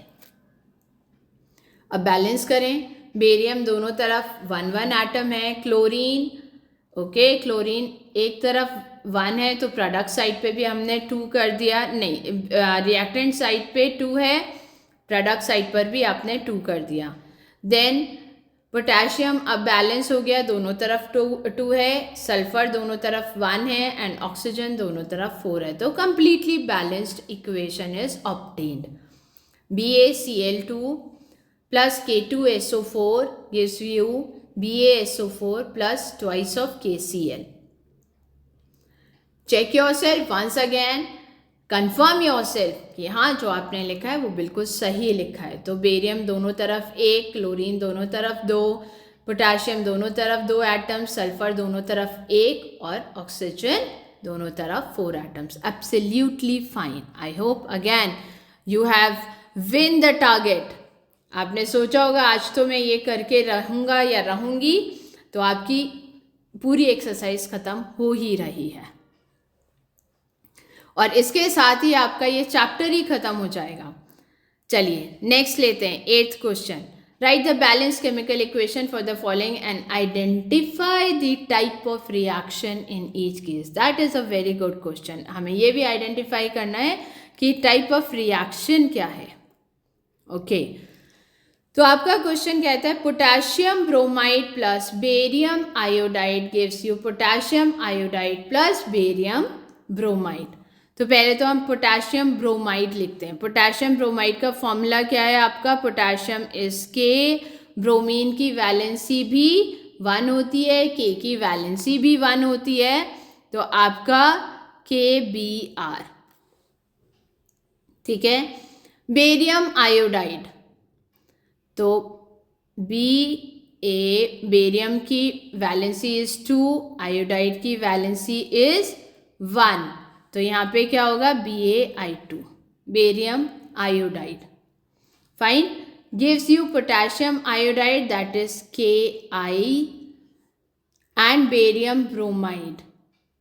अब बैलेंस करें. बेरियम दोनों तरफ 1 एटम है. क्लोरीन, ओके, क्लोरीन एक तरफ 1 है तो प्रोडक्ट साइड पे भी हमने 2 कर दिया. नहीं, रिएक्टेंट साइड पे 2 है, प्रोडक्ट साइड पर भी आपने 2 कर दिया. देन पोटेशियम अब बैलेंस हो गया, दोनों तरफ 2 है, सल्फर दोनों तरफ 1 है एंड ऑक्सीजन दोनों तरफ 4 है, तो completely balanced equation is obtained. BaCl2 plus K2SO4 gives you BaSO4 plus twice of KCl. Check yourself once again. Confirm yourself कि हाँ जो आपने लिखा है वो बिल्कुल सही लिखा है. तो बेरियम दोनों तरफ 1, क्लोरीन दोनों तरफ 2, पोटेशियम दोनों तरफ 2 एटम्स, सल्फर दोनों तरफ 1 और ऑक्सीजन दोनों तरफ 4 atoms. Absolutely fine. I hope again you have win the target. आपने सोचा होगा आज तो मैं ये करके रहूँगा या रहूँगी, तो आपकी पूरी एक्सरसाइज ख़त्म हो ही रही है और इसके साथ ही आपका ये चैप्टर ही ख़त्म हो जाएगा. चलिए नेक्स्ट लेते हैं. 8th question. Right the balance chemical equation for the following and identify the type of reaction in each case. That is a very good question. हमें ये भी आइडेंटिफाई करना है कि टाइप ऑफ रिएक्शन क्या है. ओके, तो आपका क्वेश्चन कहता है potassium bromide plus barium iodide gives you potassium iodide plus barium bromide. तो पहले तो हम पोटेशियम ब्रोमाइड लिखते हैं. पोटेशियम ब्रोमाइड का फॉर्मूला क्या है आपका? पोटेशियम इज K, ब्रोमीन की वैलेंसी भी 1 होती है, K की वैलेंसी भी 1 होती है, तो आपका KBr. ठीक है. बेरियम आयोडाइड, तो Ba, बेरियम की वैलेंसी इज 2, आयोडाइड की वैलेंसी इज 1, तो यहाँ पे क्या होगा? BaI2, barium iodide. Fine. Gives you potassium iodide that is Ki and barium bromide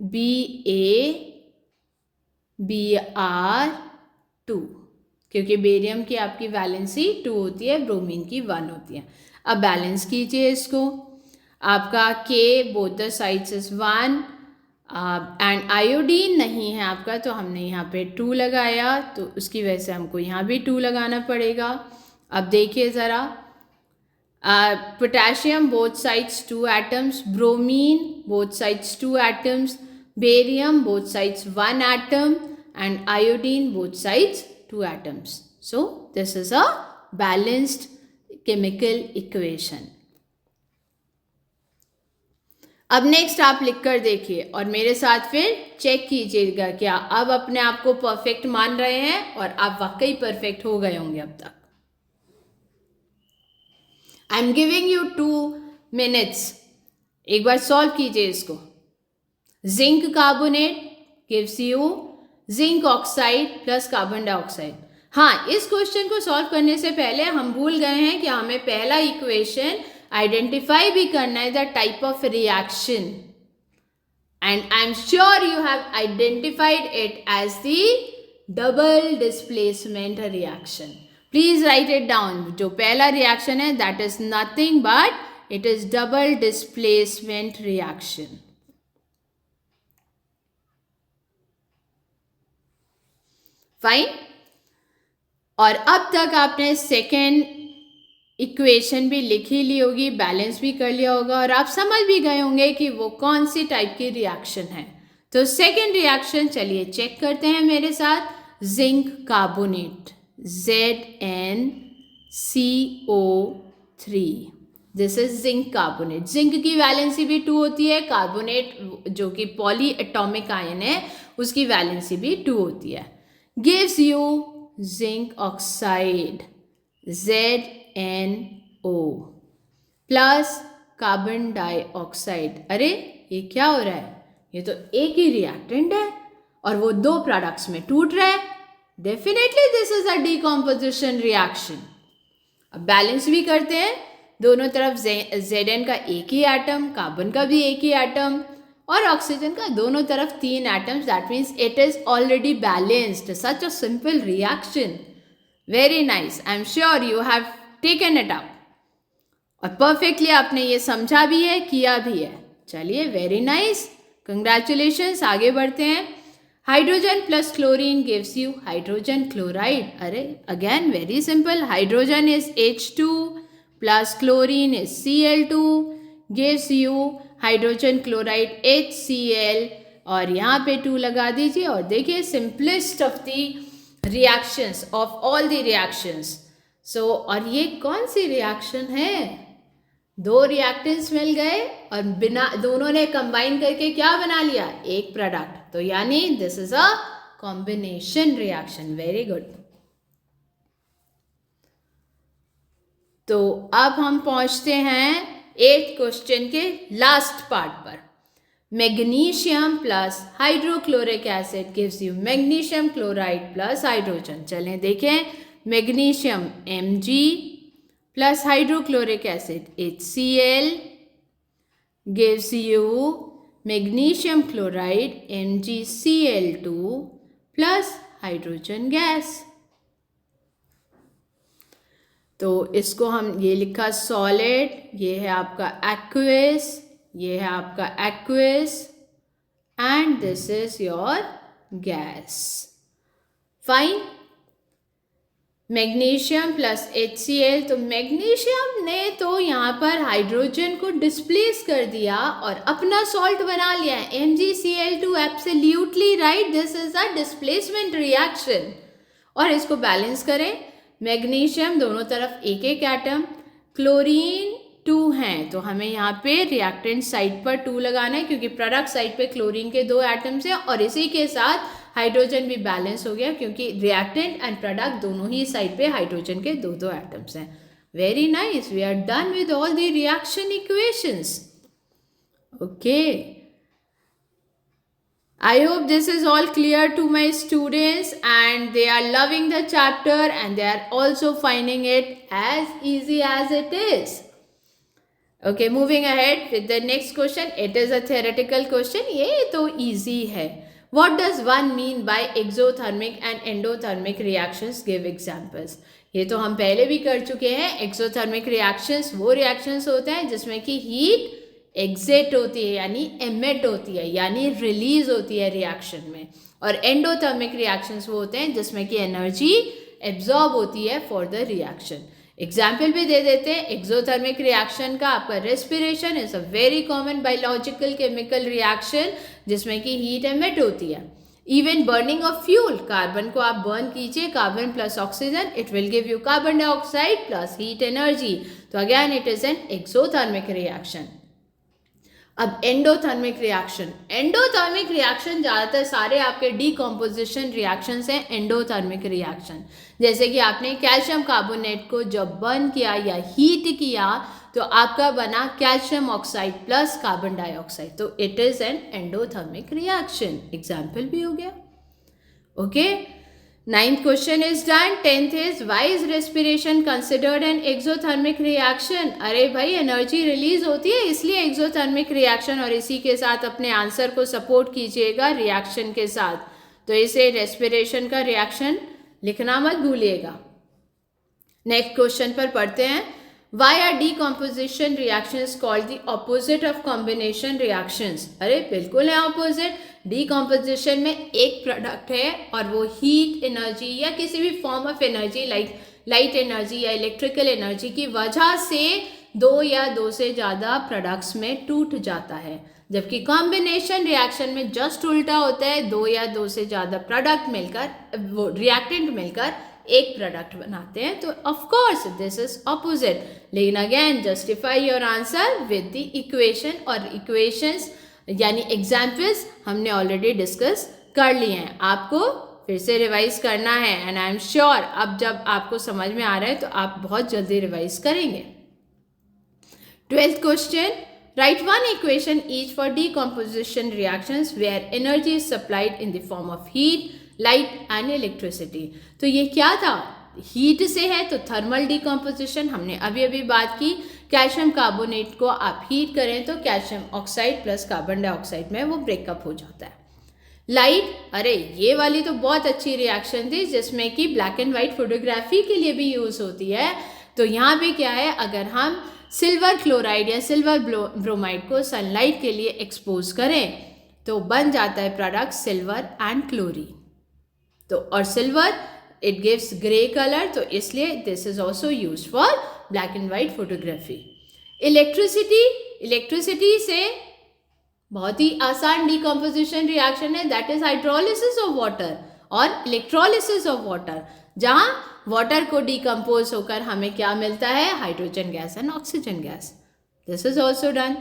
BaBr2, क्योंकि बेरियम की आपकी वैलेंसी 2 होती है, ब्रोमीन की 1 होती है. अब बैलेंस कीजिए इसको. आपका K both the sides is 1 and iodine नहीं है आपका, तो हमने यहाँ पे 2 लगाया, तो उसकी वजह से हमको यहाँ भी 2 लगाना पड़ेगा. अब देखिए ज़रा, potassium both sides 2 atoms, bromine both sides 2 atoms, barium both sides 1 atom and iodine both sides 2 atoms. So this is a balanced chemical equation. अब नेक्स्ट आप लिख कर देखिए और मेरे साथ फिर चेक कीजिएगा क्या अब अपने आप को परफेक्ट मान रहे हैं और आप वाकई परफेक्ट हो गए होंगे अब तक. I am giving you 2 minutes. एक बार सॉल्व कीजिए इसको. Zinc carbonate gives you zinc oxide plus carbon dioxide. हाँ, इस क्वेश्चन को सॉल्व करने से पहले हम भूल गए हैं कि हमें पहला इक्वेशन आइडेंटिफाई भी करना है the type of reaction, and I am sure you have identified it as the double displacement reaction. Please write it down. जो पहला रिएक्शन है that is nothing but It is double displacement reaction. Fine. और अब तक आपने second equation भी लिख ही ली होगी, बैलेंस भी कर लिया होगा और आप समझ भी गए होंगे कि वो कौन सी टाइप की रिएक्शन है. तो सेकेंड रिएक्शन चलिए चेक करते हैं मेरे साथ. Zinc carbonate ZnCO3. This is zinc carbonate. Zinc की वैलेंसी भी 2 होती है. कार्बोनेट जो कि पॉली एटॉमिक आयन है उसकी वैलेंसी भी 2 होती है. Gives you zinc oxide ZnO plus carbon dioxide. अरे ये क्या हो रहा है? ये तो एक ही रिएक्टेंट है और वो 2 प्रोडक्ट्स में टूट रहा है. Definitely this is a decomposition reaction. अब बैलेंस भी करते हैं. दोनों तरफ Zn का एक ही एटम, कार्बन का भी एक ही एटम और ऑक्सीजन का दोनों तरफ 3 atoms. That means it is already balanced. Such a simple reaction. Very nice. I am sure you have taken it up और परफेक्टली आपने ये समझा भी है, किया भी है. चलिए वेरी नाइस, कंग्रेचुलेशंस. आगे बढ़ते हैं. Hydrogen plus chlorine gives you hydrogen chloride. अरे again very simple. Hydrogen is H2 plus chlorine is Cl2 gives you hydrogen chloride HCl. और यहाँ पे 2 लगा दीजिए और देखिए simplest of the reactions of all the reactions. So और ये कौन सी रिएक्शन है? 2 रिएक्टेंट्स मिल गए और बिना दोनों ने कंबाइन करके क्या बना लिया? एक प्रोडक्ट. तो यानी this is a combination reaction. Very good. तो अब हम पहुंचते हैं 8th क्वेश्चन के लास्ट पार्ट पर. Magnesium plus hydrochloric acid gives you magnesium chloride plus hydrogen. चलें देखें. Magnesium Mg plus hydrochloric acid HCl gives you magnesium chloride MgCl2 plus hydrogen gas. तो इसको हम ये लिखा सॉलिड, ये है आपका एक्विस, ये है आपका aqueous and this is your gas. Fine. Magnesium plus HCl. तो मैग्नीशियम ने तो यहाँ पर हाइड्रोजन को डिस्प्लेस कर दिया और अपना सॉल्ट बना लिया है MgCl2. Absolutely right. This is a displacement reaction. और इसको बैलेंस करें. मैग्नीशियम दोनों तरफ एक एक एटम, क्लोरीन 2 हैं तो हमें यहाँ पे रिएक्टेंट साइड पर 2 लगाना है क्योंकि प्रोडक्ट साइड पे क्लोरीन के 2 एटम्स हैं और इसी के साथ हाइड्रोजन भी बैलेंस हो गया क्योंकि रिएक्टेंट एंड प्रोडक्ट दोनों ही साइड पे हाइड्रोजन के 2 एटम्स हैं. Very nice. We are done with all the reaction equations. Okay. I hope this is all clear to my students and they are loving the chapter and they are also finding it as easy as it is. Okay, moving ahead with the next question. It is a theoretical question. ये तो easy है. What does one mean by exothermic and endothermic reactions? Give examples. ये तो हम पहले भी कर चुके हैं. Exothermic reactions वो reactions होते हैं जिसमें कि heat एग्जिट होती है यानी एमिट होती है यानी रिलीज होती है रिएक्शन में. और एंडोथर्मिक रिएक्शंस वो होते हैं जिसमें कि एनर्जी एब्जॉर्ब होती है फॉर द रिएक्शन. एग्जाम्पल भी दे देते हैं. एक्सोथर्मिक रिएक्शन का आपका respiration is a very common biological chemical reaction जिसमें कि हीट एमिट होती है. Even burning of fuel, carbon को आप बर्न कीजिए, carbon plus oxygen, it will give you carbon dioxide plus heat energy. तो again it is an exothermic reaction. अब endothermic reaction. Endothermic reaction ज़्यादातर सारे आपके डीकॉम्पोजिशन रिएक्शंस हैं एंडोथर्मिक रिएक्शन. जैसे कि आपने कैल्शियम कार्बोनेट को जब बर्न किया या हीट किया तो आपका बना calcium oxide plus carbon dioxide. तो it is an endothermic reaction. Example भी हो गया. Okay. 9th question is done. 10th is why is respiration considered an exothermic reaction? अरे भाई एनर्जी रिलीज होती है इसलिए एक्सोथर्मिक रिएक्शन. और इसी के साथ अपने आंसर को सपोर्ट कीजिएगा रिएक्शन के साथ. तो इसे रेस्पिरेशन का रिएक्शन लिखना मत भूलिएगा. नेक्स्ट क्वेश्चन पर पढ़ते हैं. Why are decomposition reactions called the opposite of combination reactions? अरे बिल्कुल है opposite. Decomposition में एक प्रोडक्ट है और वो हीट एनर्जी या किसी भी form of energy like light energy या इलेक्ट्रिकल एनर्जी की वजह से दो या दो से ज़्यादा प्रोडक्ट्स में टूट जाता है, जबकि कॉम्बिनेशन रिएक्शन में जस्ट उल्टा होता है, दो या दो से ज़्यादा प्रोडक्ट मिलकर वो रिएक्टेंट मिलकर एक प्रोडक्ट बनाते हैं. तो of course this is opposite. लेकिन again justify your answer with the equation, और इक्वेशंस यानी एग्जाम्पल्स हमने ऑलरेडी डिस्कस कर लिए हैं. आपको फिर से रिवाइज करना है एंड आई एम श्योर अब जब आपको समझ में आ रहा है तो आप बहुत जल्दी रिवाइज करेंगे. 12th question, write one equation each for decomposition reactions where energy is supplied in the form of heat, light and electricity. तो ये क्या था? हीट से है तो थर्मल डिकम्पोजिशन हमने अभी अभी बात की. कैल्शियम कार्बोनेट को आप हीट करें तो calcium oxide plus carbon dioxide में वो ब्रेकअप हो जाता है. लाइट, अरे ये वाली तो बहुत अच्छी रिएक्शन थी जिसमें कि ब्लैक एंड वाइट फोटोग्राफी के लिए भी यूज़ होती है. तो यहाँ पे क्या है, अगर हम सिल्वर क्लोराइड या सिल्वर ब्रोमाइड को सनलाइट के लिए एक्सपोज करें तो बन जाता है प्रोडक्ट सिल्वर एंड क्लोरीन. तो और silver it gives grey colour, तो इसलिए this is also use for black and white photography. Electricity से बहुत ही आसान डिकम्पोजिशन रिएक्शन है, that is hydrolysis of water और इलेक्ट्रोलिसिस ऑफ वाटर, जहाँ वाटर को डिकम्पोज होकर हमें क्या मिलता है, hydrogen gas and oxygen gas. This is also done.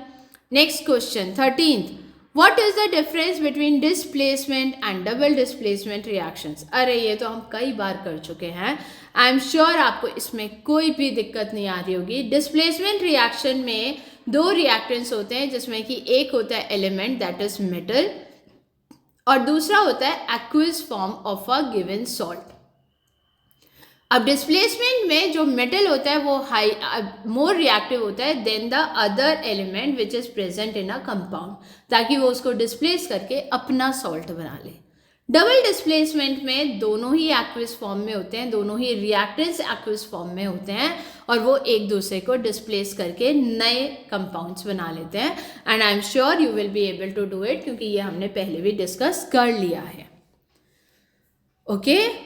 Next question 13th, what is the difference between displacement and double displacement reactions? अरे ये तो हम कई बार कर चुके हैं. आई एम श्योर आपको इसमें कोई भी दिक्कत नहीं आ रही होगी. डिस्प्लेसमेंट रिएक्शन में दो रिएक्टेंट्स होते हैं जिसमें कि एक होता है एलिमेंट दैट इज मेटल और दूसरा होता है aqueous form of a given salt. अब डिस्प्लेसमेंट में जो मेटल होता है वो हाई मोर रिएक्टिव होता है than the other element which is present in a compound, ताकि वो उसको डिस्प्लेस करके अपना सॉल्ट बना ले. डबल डिस्प्लेसमेंट में दोनों ही एक्वियस फॉर्म में होते हैं, दोनों ही रिएक्टेंट्स एक्वियस फॉर्म में होते हैं और वो एक दूसरे को डिस्प्लेस करके नए कंपाउंड्स बना लेते हैं. And I am sure you will be able to do it, क्योंकि ये हमने पहले भी डिस्कस कर लिया है. Okay.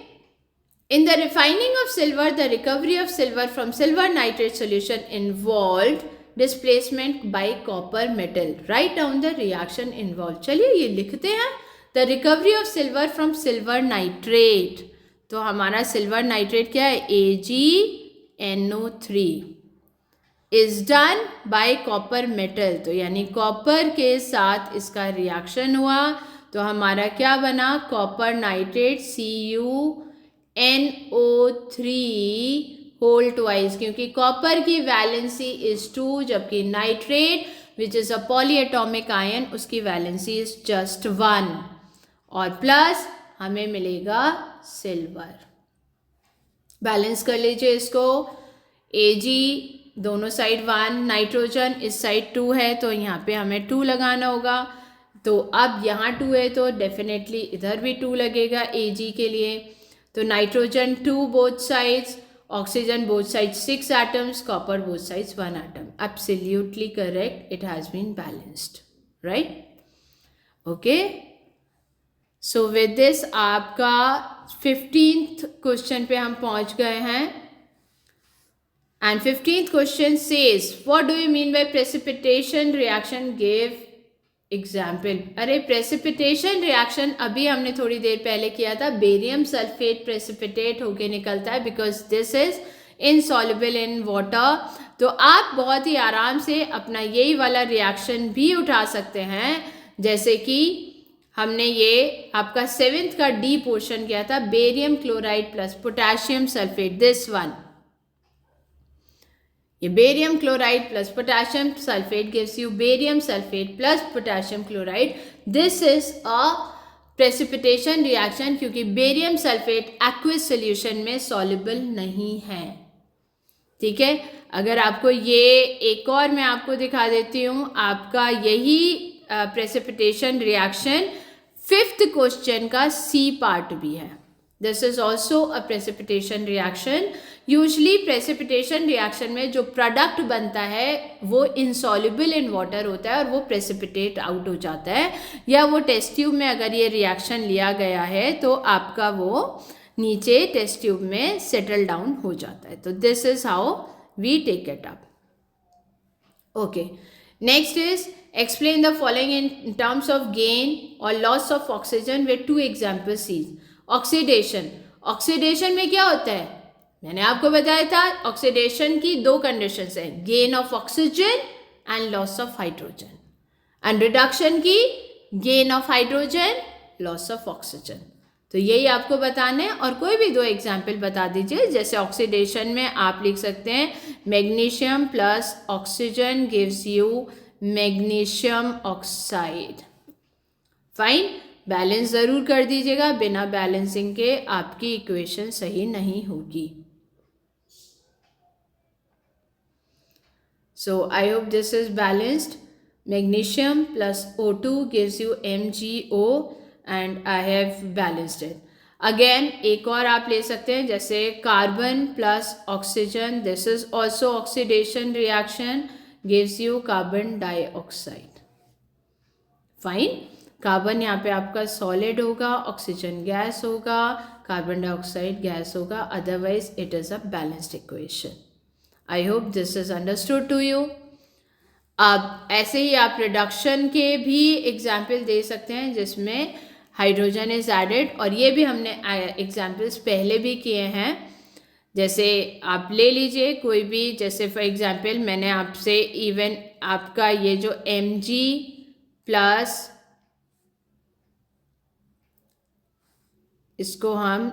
In the refining of silver, the recovery of silver from silver nitrate solution involved displacement by copper metal. Write down the reaction involved. चलिए ये लिखते हैं. The recovery of silver from silver nitrate. तो हमारा silver nitrate क्या है, AgNO3 is done by copper metal. तो यानी कॉपर के साथ इसका रिएक्शन हुआ तो हमारा क्या बना, copper nitrate CuNO3 whole twice, क्योंकि कॉपर की वैलेंसी इज 2 जबकि nitrate which is a polyatomic ion उसकी वैलेंसी इज जस्ट 1 और प्लस हमें मिलेगा सिल्वर. बैलेंस कर लीजिए इसको. Ag दोनों साइड 1, नाइट्रोजन इस साइड 2 है तो यहाँ पे हमें 2 लगाना होगा. तो अब यहाँ 2 है तो डेफिनेटली इधर भी 2 लगेगा Ag के लिए. तो nitrogen 2 both sides, oxygen both sides 6 atoms, copper both sides 1 atom. Absolutely correct, it has been balanced, right. Okay. So with this आपका 15th क्वेश्चन पे हम पहुंच गए हैं. And 15th question says what do you mean by precipitation reaction, give example. अरे precipitation reaction अभी हमने थोड़ी देर पहले किया था. बेरियम सल्फेट प्रेसिपिटेट होके निकलता है because this is insoluble in water. तो आप बहुत ही आराम से अपना यही वाला रिएक्शन भी उठा सकते हैं, जैसे कि हमने ये आपका 7th का डी पोर्शन किया था, barium chloride plus potassium sulphate. This one, ये barium chloride plus potassium sulphate gives you barium sulphate plus potassium chloride. This is a precipitation reaction क्योंकि बेरियम सल्फेट एक्वियस सॉल्यूशन में soluble नहीं है. ठीक है. अगर आपको ये एक और मैं आपको दिखा देती हूँ, आपका यही प्रेसिपिटेशन रिएक्शन 5th क्वेश्चन का सी पार्ट भी है. This is also a precipitation reaction. Usually precipitation reaction में जो प्रोडक्ट बनता है वो इनसॉल्युबल इन वाटर होता है और वो प्रेसिपिटेट आउट हो जाता है, या वो टेस्ट ट्यूब में अगर ये रिएक्शन लिया गया है तो आपका वो नीचे टेस्ट ट्यूब में सेटल डाउन हो जाता है. तो this is how we take it up. Okay, next is explain the following in terms of gain or loss of oxygen with two examples seen. Oxidation में क्या होता है, मैंने आपको बताया था ऑक्सीडेशन की दो कंडीशंस हैं, gain of oxygen and loss of hydrogen, and reduction की gain of hydrogen loss of oxygen. तो यही आपको बताना है. और कोई भी दो एग्जाम्पल बता दीजिए. जैसे ऑक्सीडेशन में आप लिख सकते हैं magnesium plus oxygen gives you magnesium oxide. Fine, balance ज़रूर कर दीजिएगा, बिना बैलेंसिंग के आपकी इक्वेशन सही नहीं होगी. So I hope this is balanced. Magnesium plus O2 gives you MgO and I have balanced it. Again एक और आप ले सकते हैं, जैसे carbon plus oxygen, this is also oxidation reaction, gives you carbon dioxide. Fine, carbon यहाँ पे आपका सॉलिड होगा, ऑक्सीजन गैस होगा, कार्बन डाइऑक्साइड गैस होगा, otherwise it is a balanced equation. I hope this is understood to you. अब ऐसे ही आप reduction के भी एग्जाम्पल दे सकते हैं जिसमें हाइड्रोजन इज एडेड, और ये भी हमने एग्जाम्पल्स पहले भी किए हैं. जैसे आप ले लीजिए कोई भी, जैसे फॉर एग्जांपल मैंने आपसे इवन आपका ये जो Mg प्लस, इसको हम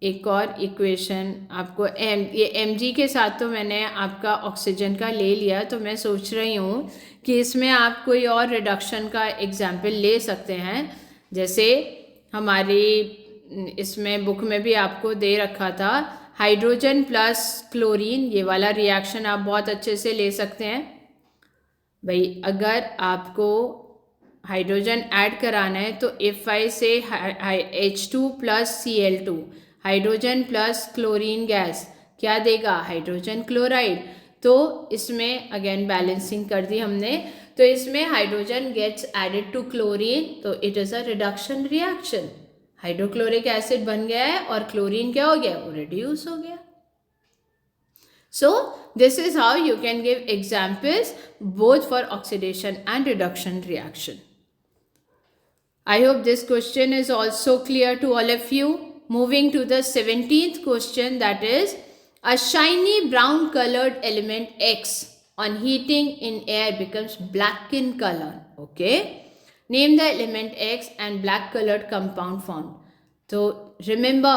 एक और इक्वेशन आपको ये Mg के साथ तो मैंने आपका ऑक्सीजन का ले लिया, तो मैं सोच रही हूँ कि इसमें आप कोई और रिडक्शन का एग्जाम्पल ले सकते हैं. जैसे हमारी इसमें बुक में भी आपको दे रखा था हाइड्रोजन प्लस क्लोरीन, ये वाला रिएक्शन आप बहुत अच्छे से ले सकते हैं. भाई अगर आपको हाइड्रोजन ऐड कराना है तो इफ़ आई से H2 plus Cl2, hydrogen plus chlorine gas क्या देगा, हाइड्रोजन क्लोराइड. तो इसमें अगेन बैलेंसिंग कर दी हमने, तो इसमें hydrogen gets added to chlorine, तो it is a reduction reaction. Hydrochloric acid बन गया है और क्लोरीन क्या हो गया, वो रिड्यूस हो गया. So this is how you can give examples both for oxidation and reduction reaction. I hope this question is also clear to all of you. Moving to the 17th question, that is a shiny brown coloured element X on heating in air becomes black in color. Okay. Name the element X and black colored compound formed. तो remember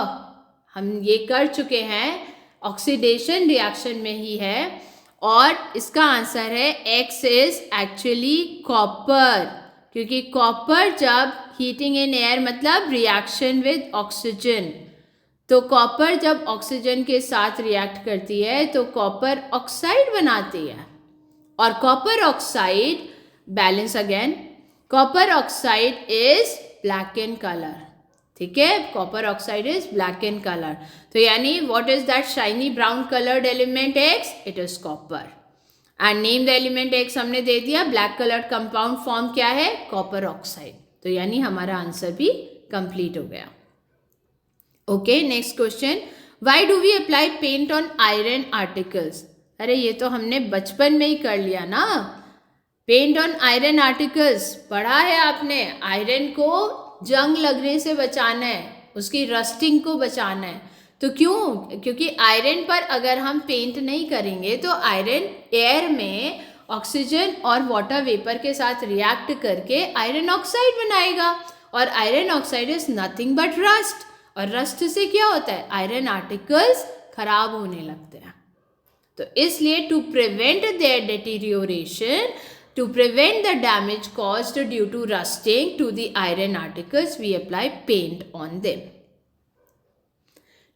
हम ये कर चुके हैं, oxidation reaction में ही है, और इसका आंसर है X इज एक्चुअली कॉपर, क्योंकि कॉपर जब हीटिंग इन एयर मतलब रिएक्शन विद ऑक्सीजन, तो कॉपर जब ऑक्सीजन के साथ रिएक्ट करती है तो कॉपर ऑक्साइड बनाती है, और copper oxide balance again, copper oxide is black in colour. ठीक है, copper oxide is black in colour. तो यानी what is that shiny brown coloured element X, it is copper. And name the element X हमने दे दिया, black coloured compound form क्या है, copper oxide. तो यानी हमारा आंसर भी कंप्लीट हो गया. Okay, next question, why do we apply paint on iron articles. अरे ये तो हमने बचपन में ही कर लिया ना, पेंट ऑन आयरन आर्टिकल्स पढ़ा है आपने. आयरन को जंग लगने से बचाना है, उसकी रस्टिंग को बचाना है. तो क्यों, क्योंकि आयरन पर अगर हम पेंट नहीं करेंगे तो आयरन एयर में ऑक्सीजन और वाटर वेपर के साथ रिएक्ट करके आयरन ऑक्साइड बनाएगा, और iron oxide is nothing but rust, और रस्ट से क्या होता है, आयरन आर्टिकल्स खराब होने लगते हैं. तो इसलिए to prevent their deterioration, to prevent the damage caused due to rusting to the iron articles, we apply paint on them.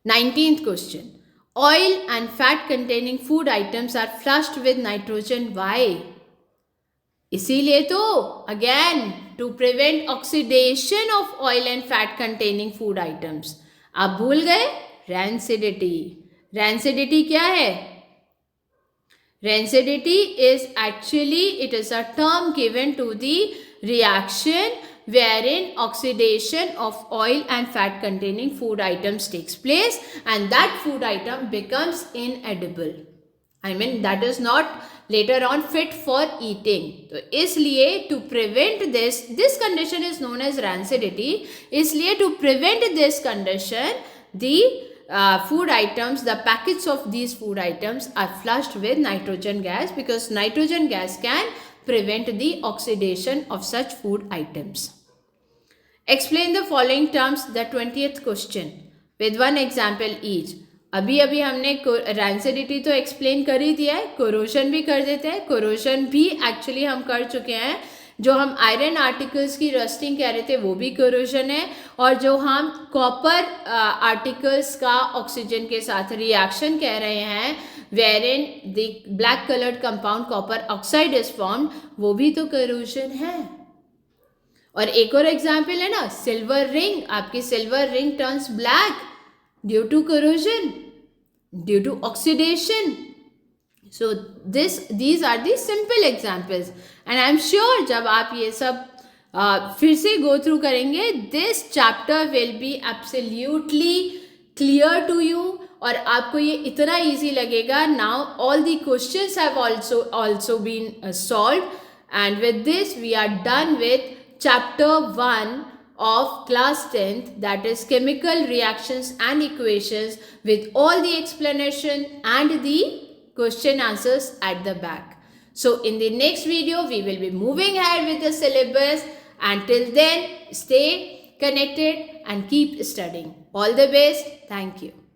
19th question, oil and fat containing food items are flushed with nitrogen. Why? इसीलिए तो again to prevent oxidation of oil and fat containing food items. आप भूल गए, rancidity. Rancidity क्या है? Rancidity is actually, it is a term given to the reaction wherein oxidation of oil and fat containing food items takes place and that food item becomes inedible. I mean that is not later on fit for eating. तो इसलिए to prevent this condition is known as rancidity. इसलिए to prevent this condition, the food items, the packets of these food items are flushed with nitrogen gas because nitrogen gas can prevent the oxidation of such food items. Explain the following terms, the 20th question, with one example each. अभी हमने rancidity तो explain कर ही दिया है, corrosion भी कर देते हैं. कोरोजन भी एक्चुअली हम कर चुके हैं. जो हम आयरन आर्टिकल्स की रस्टिंग कह रहे थे वो भी कोरोजन है, और जो हम कॉपर आर्टिकल्स का ऑक्सीजन के साथ रिएक्शन कह रहे हैं wherein the black coloured compound copper oxide is formed, वो भी तो कोरोजन है. और एक और एग्जाम्पल है ना, सिल्वर रिंग. आपकी silver ring turns black due to corrosion, due to oxidation. So these are the simple examples and I am sure जब आप ये सब फिर से go through करेंगे, this chapter will be absolutely clear to you और आपको ये इतना easy लगेगा. Now all the questions have also been solved and with this we are done with chapter 1 of class 10th, that is chemical reactions and equations, with all the explanation and the question answers at the back. So in the next video we will be moving ahead with the syllabus. Until then, stay connected and keep studying. All the best. Thank you.